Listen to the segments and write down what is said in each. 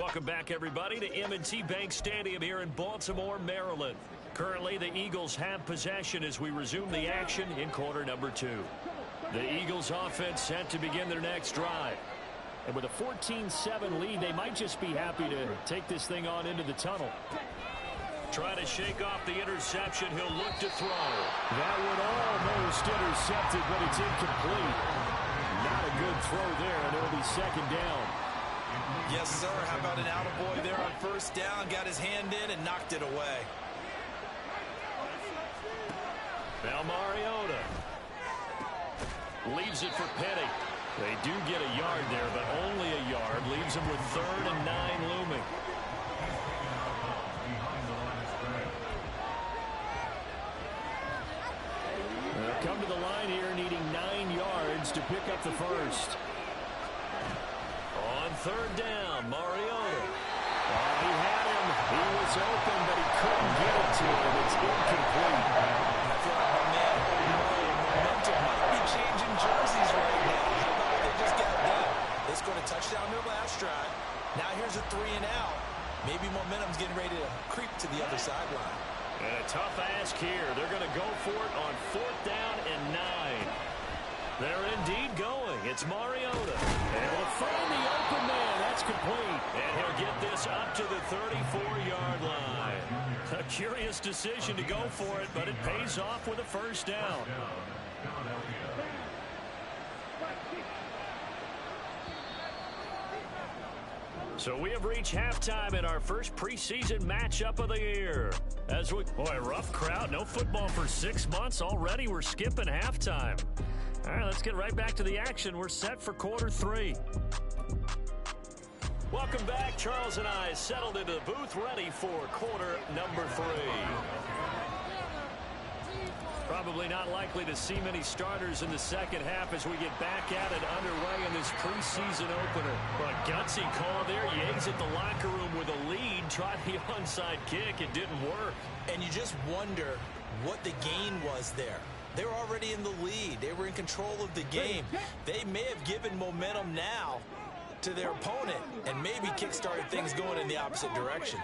Welcome back, everybody, to M&T Bank Stadium here in Baltimore, Maryland. Currently, the Eagles have possession as we resume the action in quarter number 2. The Eagles offense set to begin their next drive. And with a 14-7 lead, they might just be happy to take this thing on into the tunnel. Trying to shake off the interception. He'll look to throw. That would almost intercepted, but it's incomplete. Not a good throw there, and it'll be second down. Yes, sir. How about an attaboy there on first down? Got his hand in and knocked it away. Now Mariota leaves it for Petty. They do get a yard there, but only a yard. Leaves them with 3rd and 9 looming. They'll come to the line here needing 9 yards to pick up the first. On 3rd down, Mariota. He had him. He was open, but he couldn't get it to him. It's incomplete. I feel like my man, momentum might be changing jerseys right now. How about what they just got done? They scored a touchdown their last drive. Now here's a 3 and out. Maybe momentum's getting ready to creep to the other sideline. And a tough ask here. They're going to go for it on 4th down and 9. They're indeed going. It's Mariota. And he'll find the open man. That's complete. And he'll get this up to the 34-yard line. A curious decision to go for it, but it pays off with a first down. So we have reached halftime in our first preseason matchup of the year. Boy, rough crowd. No football for 6 months. Already we're skipping halftime. All right, let's get right back to the action. We're set for quarter 3. Welcome back. Charles and I settled into the booth ready for quarter number 3. Probably not likely to see many starters in the second half as we get back at it underway in this preseason opener. But gutsy call there. Yates at the locker room with a lead. Tried the onside kick. It didn't work. And you just wonder what the gain was there. They were already in the lead. They were in control of the game. They may have given momentum now to their opponent and maybe kick-started things going in the opposite direction.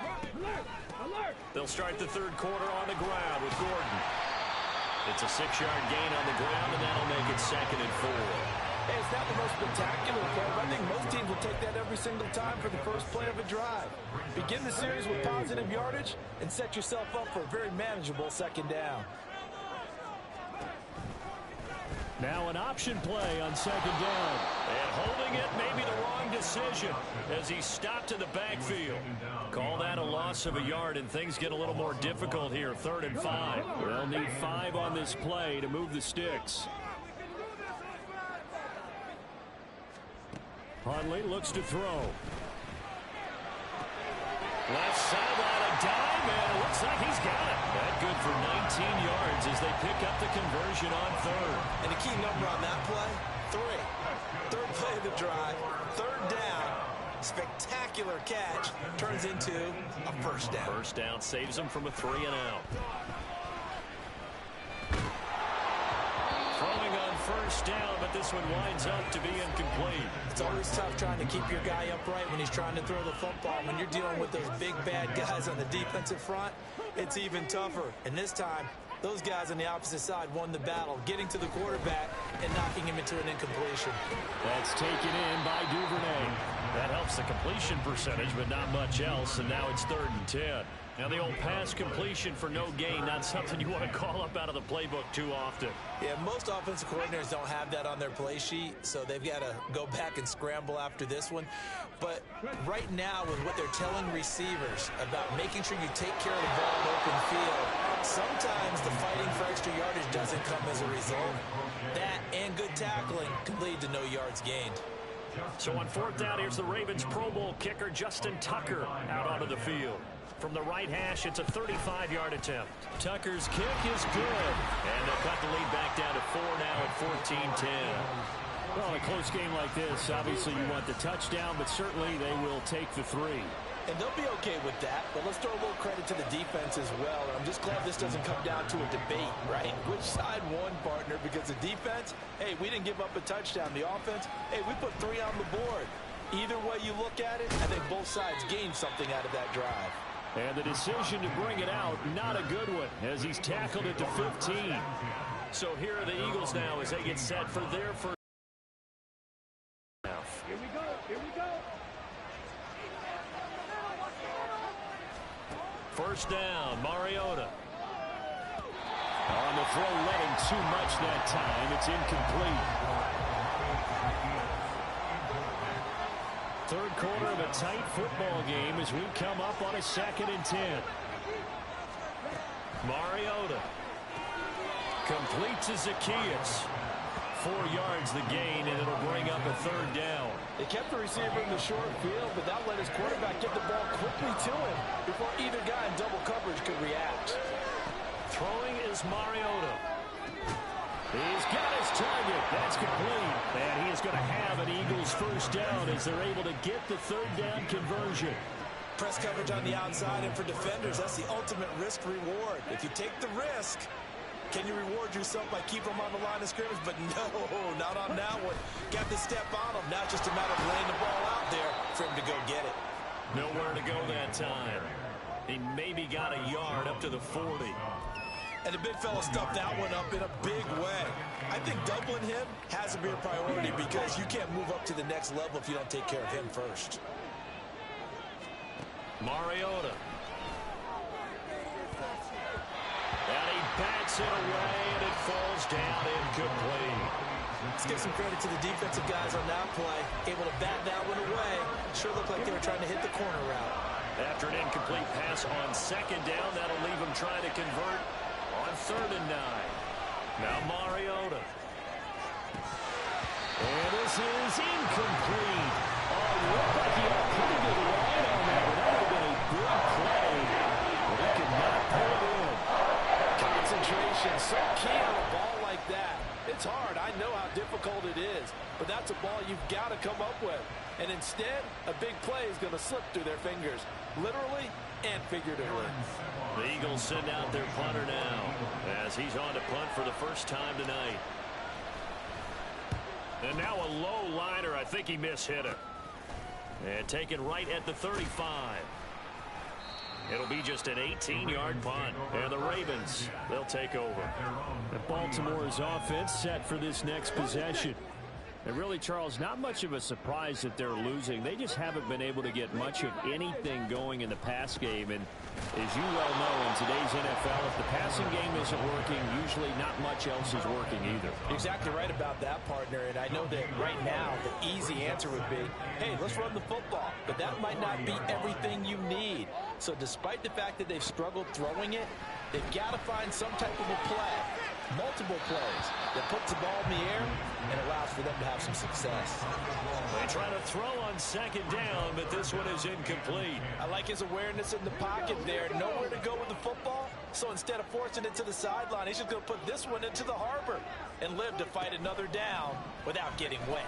They'll start the third quarter on the ground with Gordon. It's a 6-yard gain on the ground, and that'll make it 2nd and 4. Hey, it's not the most spectacular play, but I think most teams will take that every single time for the first play of a drive. Begin the series with positive yardage and set yourself up for a very manageable 2nd down. Now an option play on 2nd down. And holding it may be the wrong decision as he stopped in the backfield. Call that a loss of a yard, and things get a little more difficult here. 3rd and 5. They'll need 5 on this play to move the sticks. Hundley looks to throw. Left sideline, a dime, and it looks like he's got it. That good for 19 yards as they pick up the conversion on 3rd. And the key number on that play, 3. 3rd play of the drive, 3rd down, spectacular catch, turns into a first down. First down saves them from a 3 and out. Throwing on first down, but this one winds up to be incomplete. It's always tough trying to keep your guy upright when he's trying to throw the football. When you're dealing with those big, bad guys on the defensive front, it's even tougher. And this time, those guys on the opposite side won the battle, getting to the quarterback and knocking him into an incompletion. That's taken in by Duvernay. That helps the completion percentage, but not much else, and now it's 3rd and 10. Now the old pass completion for no gain, not something you want to call up out of the playbook too often. Yeah, most offensive coordinators don't have that on their play sheet, so they've got to go back and scramble after this one. But right now, with what they're telling receivers about making sure you take care of the ball in open field, sometimes the fighting for extra yardage doesn't come as a result. That and good tackling can lead to no yards gained. So on 4th down, here's the Ravens Pro Bowl kicker Justin Tucker out onto the field. From the right hash, it's a 35-yard attempt. Tucker's kick is good. And they'll cut the lead back down to 4 now at 14-10. Well, in a close game like this, obviously you want the touchdown, but certainly they will take the 3. And they'll be okay with that, but let's throw a little credit to the defense as well. And I'm just glad this doesn't come down to a debate, right? Which side won, partner? Because the defense, hey, we didn't give up a touchdown. The offense, hey, we put 3 on the board. Either way you look at it, I think both sides gained something out of that drive. And the decision to bring it out, not a good one, as he's tackled it to 15. So here are the Eagles now as they get set for their first half. Here we go. Here we go. First down, Mariota. On the throw, letting too much that time. It's incomplete. Third quarter of a tight football game as we come up on a 2nd and 10. Mariota. Complete to Zacchaeus. 4 yards the gain, and it'll bring up a 3rd down. They kept the receiver in the short field, but that let his quarterback get the ball quickly to him before either guy in double coverage could react. Throwing is Mariota. He's got his target. That's complete. And he is going to have an Eagles first down as they're able to get the 3rd down conversion. Press coverage on the outside, and for defenders, that's the ultimate risk reward. If you take the risk, can you reward yourself by keeping them on the line of scrimmage? But no, not on that one. Got to step on them. Now it's just a matter of laying the ball out there for him to go get it. Nowhere to go that time. He maybe got a yard up to the 40. And the big fella stuffed that one up in a big way. I think doubling him has to be a priority because you can't move up to the next level if you don't take care of him first. Mariota. And he bats it away, and it falls down incomplete. Let's give some credit to the defensive guys on that play. Able to bat that one away. Sure looked like they were trying to hit the corner route. After an incomplete pass on 2nd down, that'll leave him trying to convert on 3rd and 9. Now Mariota. And this is incomplete. Oh, looked like he had a pretty good line on that, but that would have been a good play. But he could not pull it in. Concentration, so key on a ball like that. It's hard. I know how difficult it is, but that's a ball you've got to come up with. And instead, a big play is going to slip through their fingers, literally and figuratively. The Eagles send out their punter now as he's on to punt for the first time tonight. And now a low liner. I think he mishit it. And taken right at the 35. It'll be just an 18-yard punt. And the Ravens, they'll take over. The Baltimore's offense set for this next possession. And really, Charles, not much of a surprise that they're losing. They just haven't been able to get much of anything going in the pass game. And as you well know, in today's NFL, if the passing game isn't working, usually not much else is working either. Exactly right about that, partner. And I know that right now the easy answer would be, hey, let's run the football. But that might not be everything you need. So despite the fact that they've struggled throwing it, they've got to find some type of a play, multiple plays, that puts the ball in the air and allows for them to have some success. They try to throw on 2nd down, but this one is incomplete. I like his awareness in the pocket there. Nowhere to go with the football. So instead of forcing it to the sideline, he's just going to put this one into the harbor and live to fight another down without getting wet.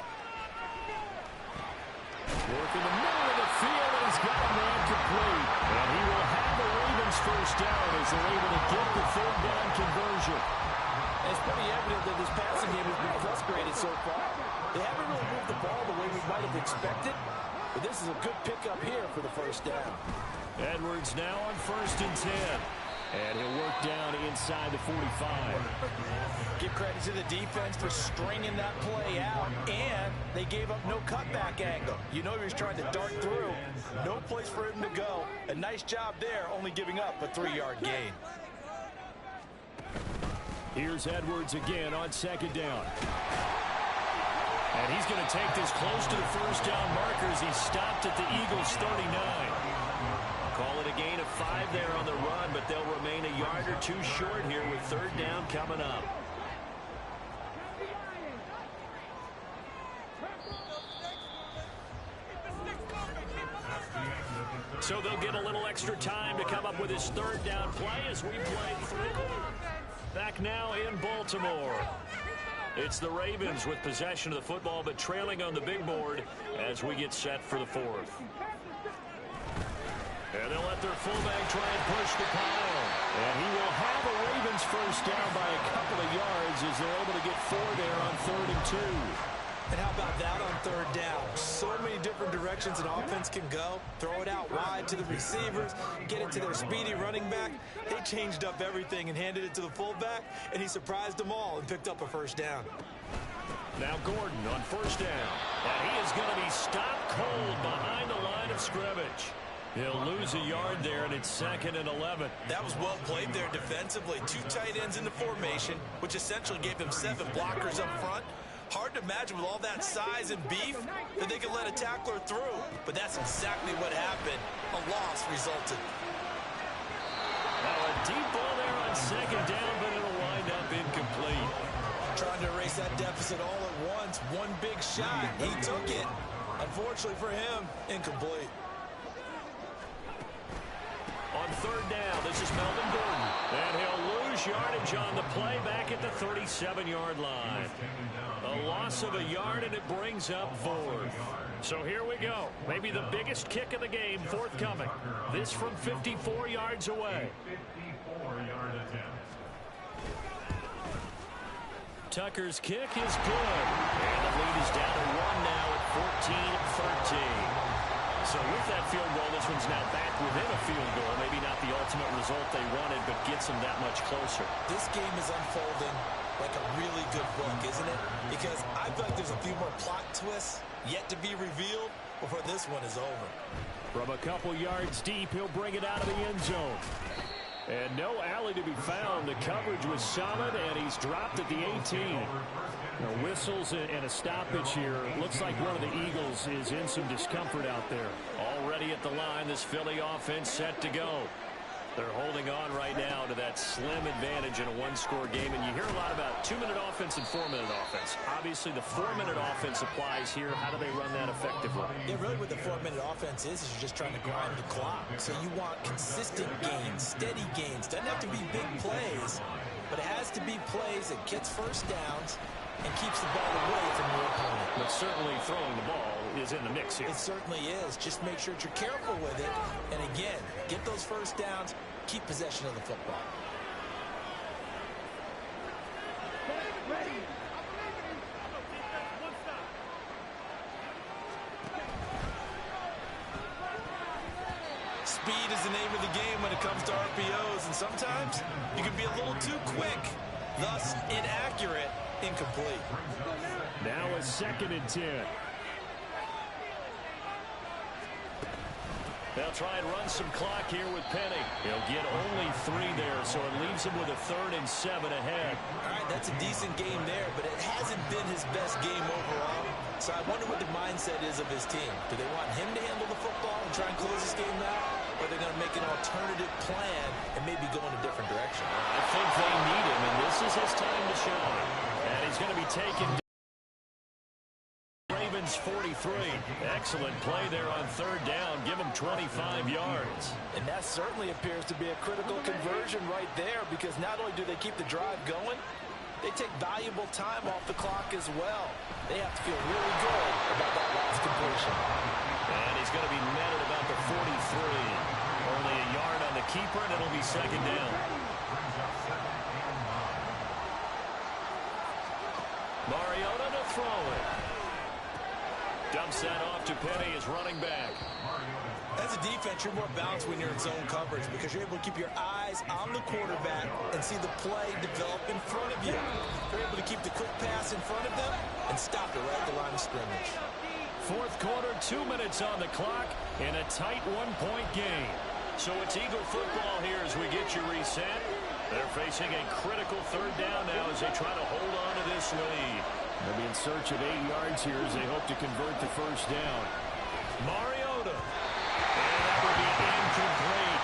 Work in the middle of the field, and he's got a man complete. And he will have the Ravens first down as they're able to get the 3rd down conversion. It's pretty evident that this passing game has been frustrated so far. They haven't really moved the ball the way we might have expected, but this is a good pickup here for the first down. Edwards now on 1st and 10. And he'll work down inside the 45. Give credit to the defense for stringing that play out, and they gave up no cutback angle. You know he was trying to dart through. No place for him to go. A nice job there, only giving up a 3-yard gain. Here's Edwards again on 2nd down. And he's going to take this close to the first down markers. He stopped at the Eagles' 39. Call it a gain of 5 there on the run, but they'll remain a yard or 2 short here with 3rd down coming up. So they'll get a little extra time to come up with his 3rd down play as we play through. Back now in Baltimore. It's the Ravens with possession of the football, but trailing on the big board as we get set for the 4th. And they'll let their fullback try and push the pile. And he will have a Ravens first down by a couple of yards as they're able to get 4 there on 3rd and 2. And how about that on third down? So many different directions an offense can go. Throw it out wide to the receivers, get it to their speedy running back. They changed up everything and handed it to the fullback, and he surprised them all and picked up a first down. Now Gordon on first down. And he is going to be stopped cold behind the line of scrimmage. He'll lose a yard there, and it's 2nd and 11. That was well played there defensively. 2 tight ends in the formation, which essentially gave him 7 blockers up front. Hard to imagine with all that size and beef that they could let a tackler through. But that's exactly what happened. A loss resulted. Now a deep ball there on 2nd down, but it'll wind up incomplete. Trying to erase that deficit all at once. One big shot. He took it. Unfortunately for him, incomplete. On third down, this is Melvin Gordon. And he'll lose yardage on the play back at the 37-yard line. A loss of a yard, and it brings up 4th. So here we go. Maybe the biggest kick of the game forthcoming. This from 54 yards away. Tucker's kick is good. And the lead is down to 1 now at 14-13. So with that field goal, this one's now back within a field goal. Maybe not the ultimate result they wanted, but gets them that much closer. This game is unfolding like a really good book, isn't it? Because I feel like there's a few more plot twists yet to be revealed before this one is over. From a couple yards deep, he'll bring it out of the end zone. And no alley to be found. The coverage was solid, and he's dropped at the 18. Now, whistles and a stoppage here. Looks like one of the Eagles is in some discomfort out there. Already at the line, this Philly offense set to go. They're holding on right now to that slim advantage in a one-score game. And you hear a lot about 2-minute offense and 4-minute offense. Obviously, the 4-minute offense applies here. How do they run that effectively? Yeah, really what the 4-minute offense is you're just trying to grind the clock. So you want consistent gains, steady gains. Doesn't have to be big plays, but it has to be plays that gets first downs and keeps the ball away from your opponent. But certainly throwing the ball is in the mix here. It certainly is. Just make sure that you're careful with it. And again, get those first downs, keep possession of the football. Speed is the name of the game when it comes to RPOs, and sometimes you can be a little too quick, thus inaccurate, incomplete. Now a 2nd and 10. They'll try and run some clock here with Penny. He'll get only 3 there, so it leaves him with a 3rd and 7 ahead. All right, that's a decent game there, but it hasn't been his best game overall. So I wonder what the mindset is of his team. Do they want him to handle the football and try and close this game out? Or are they going to make an alternative plan and maybe go in a different direction? I think they need him, and this is his time to shine. And he's going to be taken down. Ravens 43. Excellent play there on 3rd down. Give him 25 yards. And that certainly appears to be a critical conversion right there, because not only do they keep the drive going, they take valuable time off the clock as well. They have to feel really good about that last completion. And he's going to be met at about the 43. Only a yard on the keeper, and it'll be 2nd down. Mariota to throw it. Dumps that off to Penny as running back. As a defense, you're more balanced when you're in zone coverage because you're able to keep your eyes on the quarterback and see the play develop in front of you. You're able to keep the quick pass in front of them and stop it right at the line of scrimmage. 4th quarter, 2 minutes on the clock in a tight 1-point game. So it's Eagle football here as we get you reset. They're facing a critical 3rd down now as they try to hold on to this lead. They'll be in search of 8 yards here as they hope to convert the first down. Mariota. And that will be incomplete.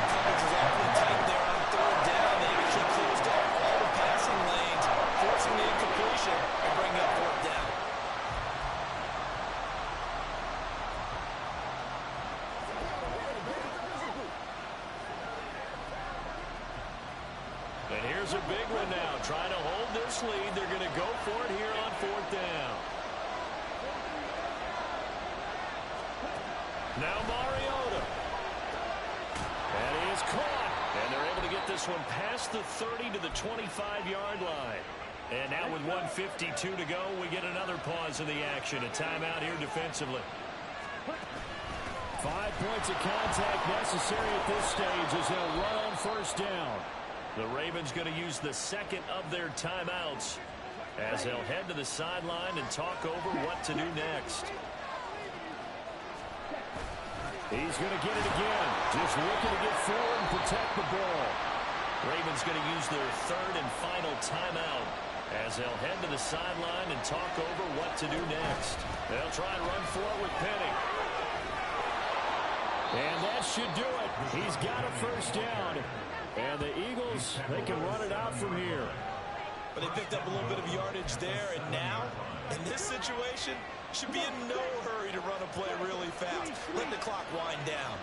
Coverage is awfully tight there on 3rd down. They actually closed off all the passing lanes, forcing the incompletion and bringing up 4th down. And here's a big one now. Trying to hold this lead. They're going to go for it here on 4th down. Now Mariota. And he is caught. And they're able to get this one past the 30 to the 25-yard line. And now with 1:52 to go, we get another pause in the action. A timeout here defensively. 5 points of contact necessary at this stage as they'll run on first down. The Ravens going to use the second of their timeouts as they'll head to the sideline and talk over what to do next. He's going to get it again. Just looking to get forward and protect the ball. Ravens going to use their third and final timeout as they'll head to the sideline and talk over what to do next. They'll try and run for it with Penny. And that should do it. He's got a first down. And the Eagles, they can run it out from here. But they picked up a little bit of yardage there, and now, in this situation, should be in no hurry to run a play really fast. Let the clock wind down.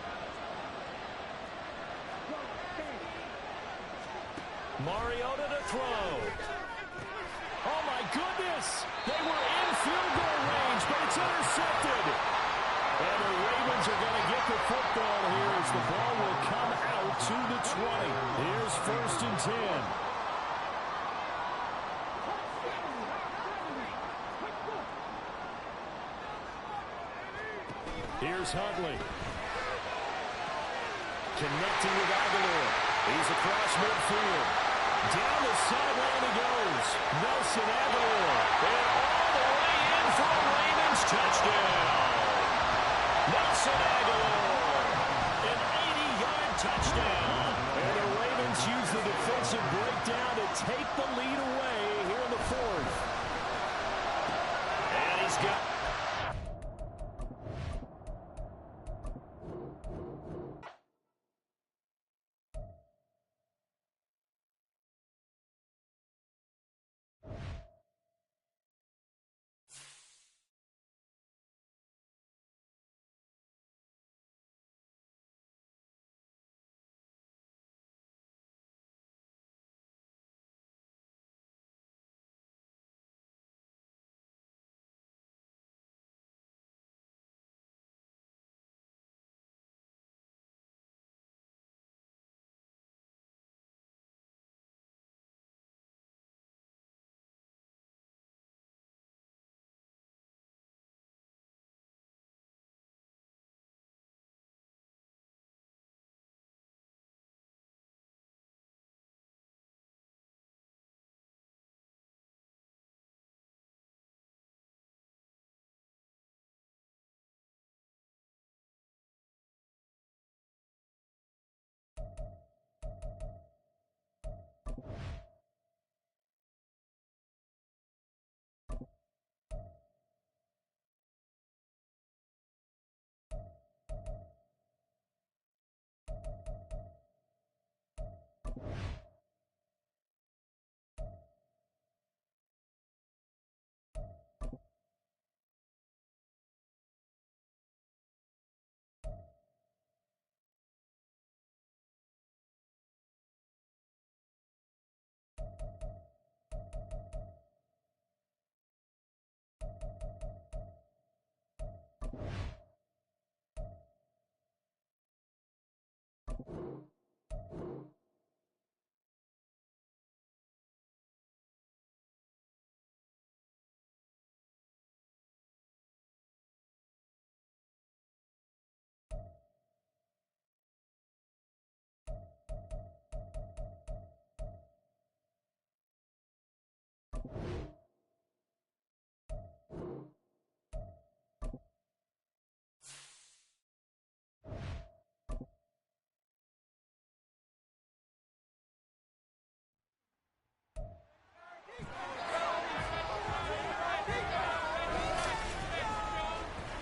Mariota to throw. Oh, my goodness. They were in field goal range, but it's intercepted. And the Ravens are going to get the football here as the ball will come out to the 20. Here's 1st and 10. Here's Huntley. Connecting with Aguilar. He's across midfield. Down the sideline he goes. Nelson Aguilar. And all the way in for a Ravens touchdown. Nelson Aguilar. An 80-yard touchdown. And the Ravens use the defensive breakdown to take the lead away here in the 4th. And he's got...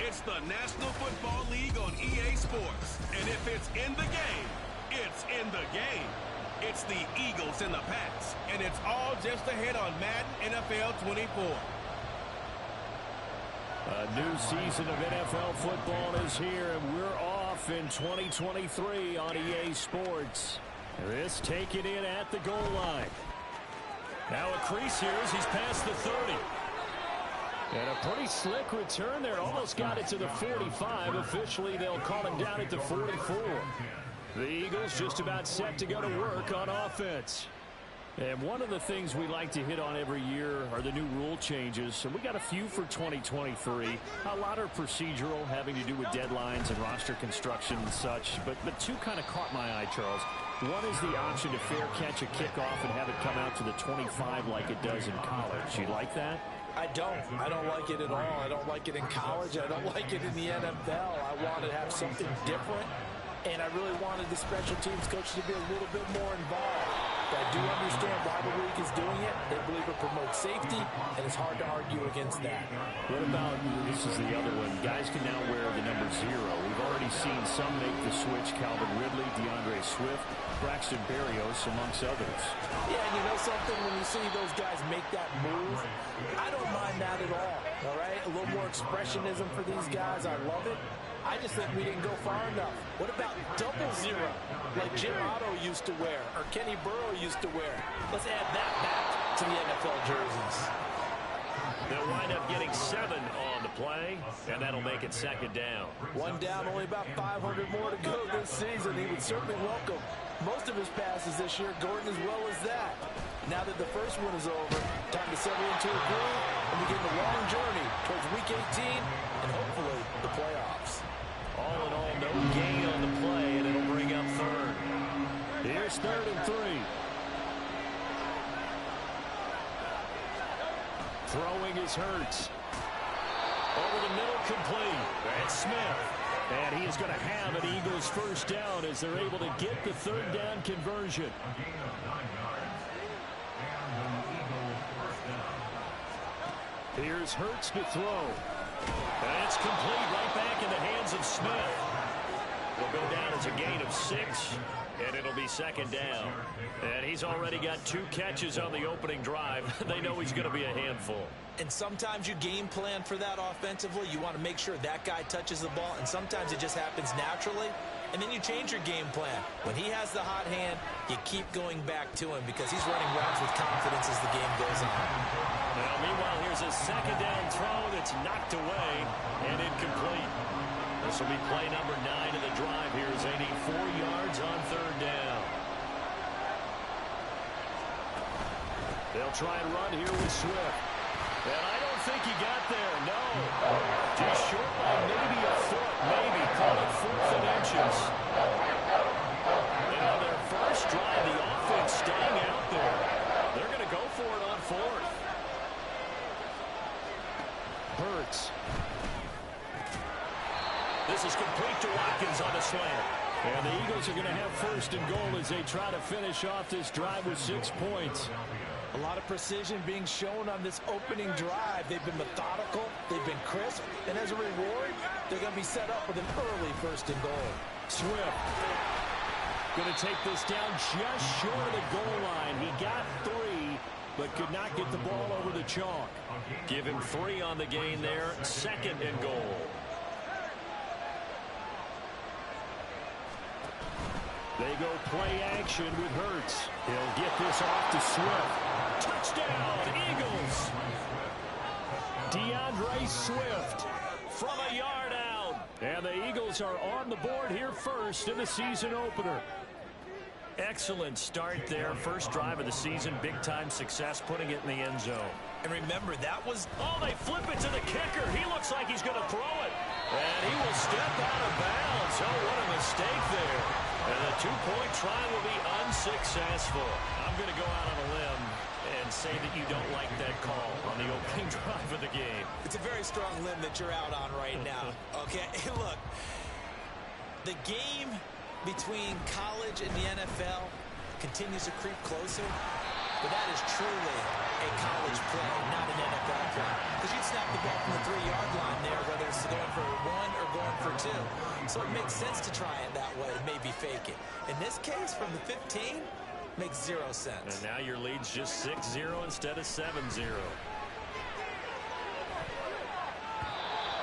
It's the National Football League on EA Sports. And if it's in the game, it's in the game. It's the Eagles and the Pats. And it's all just ahead on Madden NFL 24. A new season of NFL football is here, and we're off in 2023 on EA Sports. This taken in at the goal line. Now a crease here as he's past the 30. And a pretty slick return there. Almost got it to the 45. Officially, they'll call him down at the 44. The Eagles just about set to go to work on offense. And one of the things we like to hit on every year are the new rule changes. And we got a few for 2023. A lot are procedural, having to do with deadlines and roster construction and such. But two kind of caught my eye, Charles. One is the option to fair catch a kickoff and have it come out to the 25 like it does in college. You like that? I don't like it at all. I don't like it in college. I don't like it in the NFL. I want to have something different. And I really wanted the special teams coach to be a little bit more involved. But I do understand why the league is doing it. They believe it promotes safety, and it's hard to argue against that. What about, this is the other one, guys can now wear the number 0. We've already seen some make the switch, Calvin Ridley, DeAndre Swift, Braxton Berrios, amongst others. Yeah, and you know something? When you see those guys make that move, I don't mind that at all right? A little more expressionism for these guys. I love it. I just think we didn't go far enough. What about double 0, like Jim Otto used to wear or Kenny Burrow used to wear? Let's add that back to the NFL jerseys. They'll wind up getting 7 on the play, and that'll make it second down. One down, only about 500 more to go this season. He would certainly welcome most of his passes this year, Gordon, as well as that. Now that the first one is over, time to settle into a groove and begin the long journey towards Week 18 and hopefully the playoffs. All in all, no gain on the play, and it'll bring up third. Here's 3rd and 3. Throwing is Hurts. Over the middle, complete. That's Smith. And he is going to have an Eagles first down as they're able to get the 3rd down conversion. Here's Hurts to throw. And it's complete right back in the hands of Smith. Will go down as a gain of 6, and it'll be second down. And he's already got 2 catches on the opening drive. They know he's going to be a handful. And sometimes you game plan for that offensively. You want to make sure that guy touches the ball, and sometimes it just happens naturally. And then you change your game plan. When he has the hot hand, you keep going back to him because he's running routes with confidence as the game goes on. Now, meanwhile, here's a second down throw that's knocked away and incomplete. This will be play number 9 of the drive here as they need 4 yards on 3rd down. They'll try and run here with Swift. And I don't think he got there, no. Just short by maybe a foot, maybe. Call it 4th and inches. And on their first drive, the offense staying out there. They're going to go for it on 4th. Hurts. This is complete to Watkins on the slant. And the Eagles are going to have 1st and goal as they try to finish off this drive with 6 points. A lot of precision being shown on this opening drive. They've been methodical, they've been crisp, and as a reward, they're going to be set up with an early 1st and goal. Swift going to take this down just short of the goal line. He got 3, but could not get the ball over the chalk. Give him 3 on the gain there. 2nd and goal. They go play action with Hurts. He'll get this off to Swift. Touchdown, Eagles. DeAndre Swift From a yard out. And the Eagles are on the board here first in the season opener. Excellent start there. First drive of the season. Big-time success putting it in the end zone. And remember, that was... Oh, they flip it to the kicker. He looks like he's going to throw it. And he will step out of bounds. Oh, what a mistake there. And the 2-point try will be unsuccessful. I'm going to go out on a limb and say that you don't like that call on the opening drive of the game. It's a very strong limb that you're out on right now. Okay, look, the game between college and the NFL continues to creep closer, but that is truly a college play, not an NFL play. Because you'd snap the ball from the 3-yard line there, whether it's going for 1 or going for 2. So it makes sense to try it that way, maybe fake it. In this case, from the 15, makes 0 sense. And now your lead's just 6-0 instead of 7-0.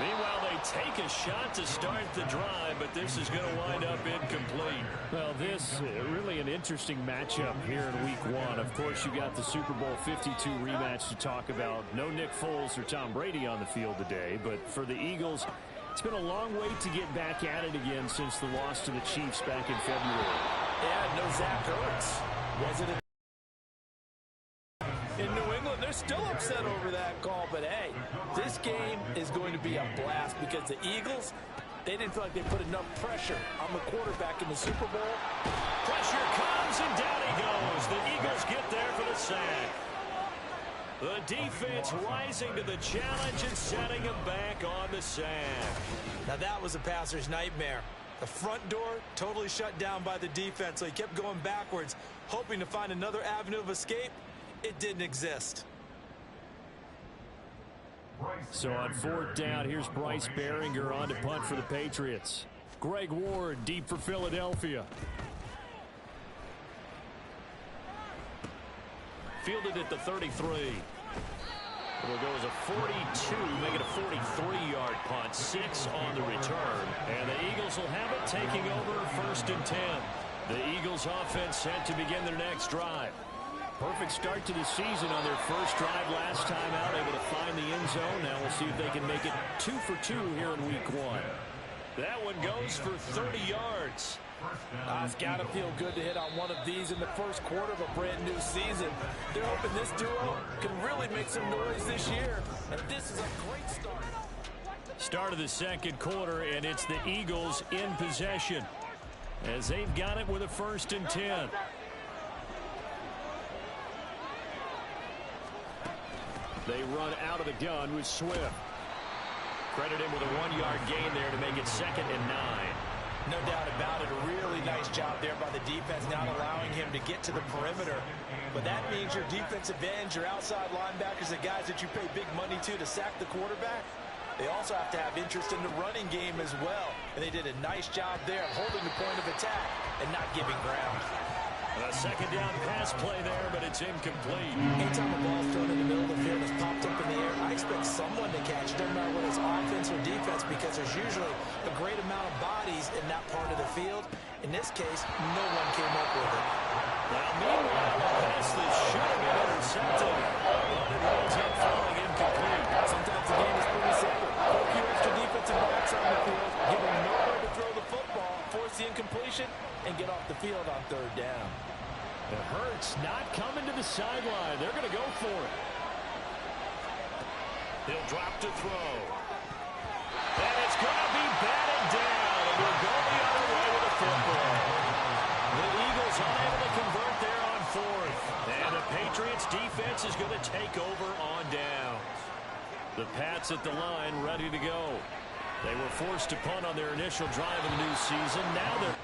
Meanwhile, they take a shot to start the drive, but this is going to wind up incomplete. Well, this really an interesting matchup here in Week 1. Of course, you got the Super Bowl 52 rematch to talk about. No Nick Foles or Tom Brady on the field today, but for the Eagles, it's been a long wait to get back at it again since the loss to the Chiefs back in February. Yeah, no Zach Ertz. Was it still upset over that call. But, hey, this game is going to be a blast because the Eagles, they didn't feel like they put enough pressure on the quarterback in the Super Bowl. Pressure comes, and down he goes. The Eagles get there for the sack. The defense rising to the challenge and setting him back on the sack. Now that was a passer's nightmare. The front door totally shut down by the defense, so he kept going backwards, hoping to find another avenue of escape. It didn't exist. So on 4th down, here's Bryce Behringer on to punt for the Patriots. Greg Ward deep for Philadelphia. Fielded at the 33. It'll go as a 42, make it a 43-yard punt. 6 on the return. And the Eagles will have it, taking over 1st and 10. The Eagles offense set to begin their next drive. Perfect start to the season on their first drive last time out, able to find the end zone. Now we'll see if they can make it 2 for 2 here in week 1. That one goes for 30 yards. It's got to feel good to hit on one of these in the first quarter of a brand new season. They're hoping this duo can really make some noise this year. And this is a great start. Start of the second quarter, and it's the Eagles in possession as they've got it with a 1st and 10. They run out of the gun with Swift. Credit him with a 1-yard gain there to make it 2nd and 9. No doubt about it. A really nice job there by the defense, not allowing him to get to the perimeter. But that means your defensive ends, your outside linebackers, the guys that you pay big money to sack the quarterback, they also have to have interest in the running game as well. And they did a nice job there of holding the point of attack and not giving ground. A 2nd down pass play there, but it's incomplete. Anytime a ball's thrown in the middle of the field, it's popped up in the air, I expect someone to catch it, no matter whether it's offense or defense, because there's usually a great amount of bodies in that part of the field. In this case, no one came up with it. Now, meanwhile, a pass that should have been intercepted, but it ends up falling incomplete. Sometimes the game is pretty simple. Put a few extra defensive backs on the field, give them nowhere to throw the football, force the incompletion, and get off the field on 3rd down. It hurts not coming to the sideline. They're going to go for it. He'll drop to throw. And it's going to be batted down. And we'll go the other way with the football. The Eagles unable to convert there on 4th. And the Patriots defense is going to take over on down. The Pats at the line ready to go. They were forced to punt on their initial drive of the new season. Now they're